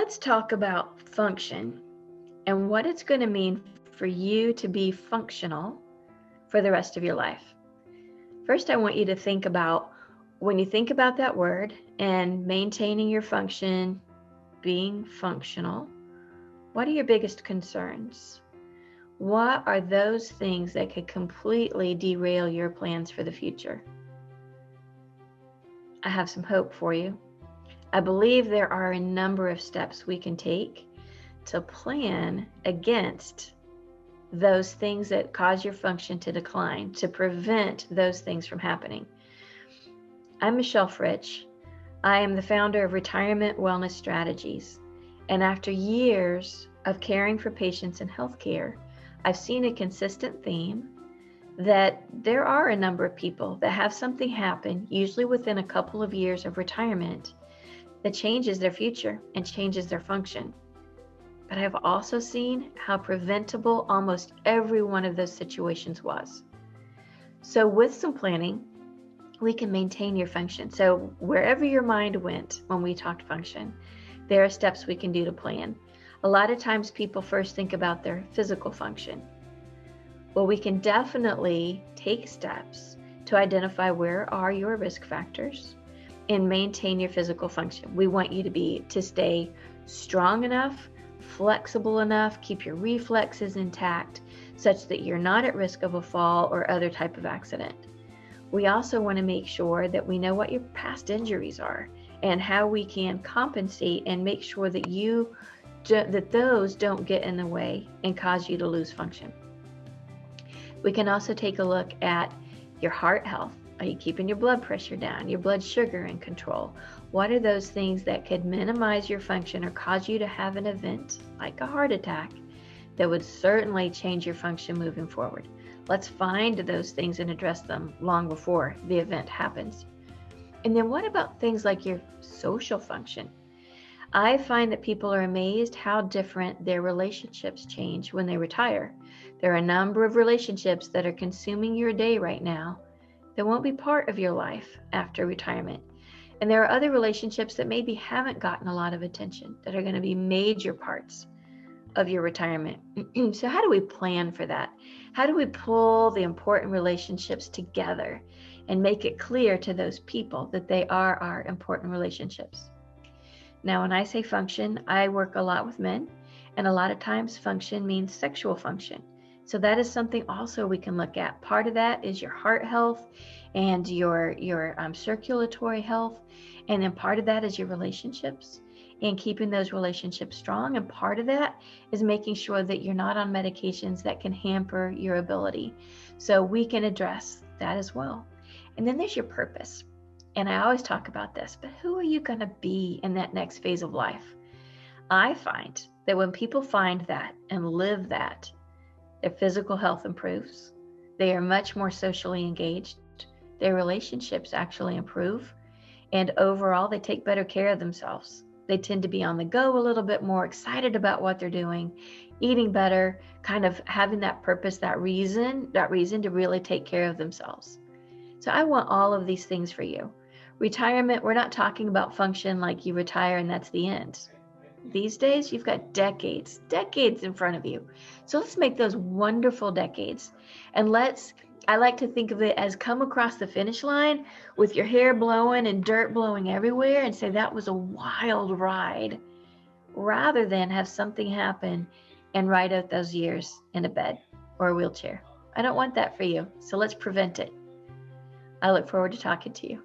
Let's talk about function and what it's going to mean for you to be functional for the rest of your life. First, I want you to think about when you think about that word and maintaining your function, being functional, what are your biggest concerns? What are those things that could completely derail your plans for the future? I have some hope for you. I believe there are a number of steps we can take to plan against those things that cause your function to decline, to prevent those things from happening. I'm Michelle Fritsch. I am the founder of Retirement Wellness Strategies. And after years of caring for patients in healthcare, I've seen a consistent theme that there are a number of people that have something happen, usually within a couple of years of retirement, that changes their future and changes their function. But I've also seen how preventable almost every one of those situations was. So with some planning, we can maintain your function. So wherever your mind went when we talked function, there are steps we can do to plan. A lot of times people first think about their physical function. Well, we can definitely take steps to identify where are your risk factors and maintain your physical function. We want you to stay strong enough, flexible enough, keep your reflexes intact such that you're not at risk of a fall or other type of accident. We also want to make sure that we know what your past injuries are and how we can compensate and make sure that those don't get in the way and cause you to lose function. We can also take a look at your heart health. Are you keeping your blood pressure down, your blood sugar in control? What are those things that could minimize your function or cause you to have an event like a heart attack that would certainly change your function moving forward? Let's find those things and address them long before the event happens. And then what about things like your social function? I find that people are amazed how different their relationships change when they retire. There are a number of relationships that are consuming your day right now that won't be part of your life after retirement. And there are other relationships that maybe haven't gotten a lot of attention that are going to be major parts of your retirement. So how do we plan for that? How do we pull the important relationships together and make it clear to those people that they are our important relationships? Now, when I say function, I work a lot with men, and a lot of times function means sexual function. So that is something also we can look at. Part of that is your heart health and your circulatory health. And then part of that is your relationships and keeping those relationships strong. And part of that is making sure that you're not on medications that can hamper your ability. So we can address that as well. And then there's your purpose. And I always talk about this, but who are you going to be in that next phase of life? I find that when people find that and live that, their physical health improves. They are much more socially engaged. Their relationships actually improve. And overall, they take better care of themselves. They tend to be on the go a little bit more, excited about what they're doing, eating better, kind of having that purpose, that reason to really take care of themselves. So I want all of these things for you. Retirement, we're not talking about function like you retire and that's the end. These days, you've got decades in front of you. So let's make those wonderful decades. And I like to think of it as come across the finish line with your hair blowing and dirt blowing everywhere and say that was a wild ride, rather than have something happen and ride out those years in a bed or a wheelchair. I don't want that for you. So let's prevent it. I look forward to talking to you.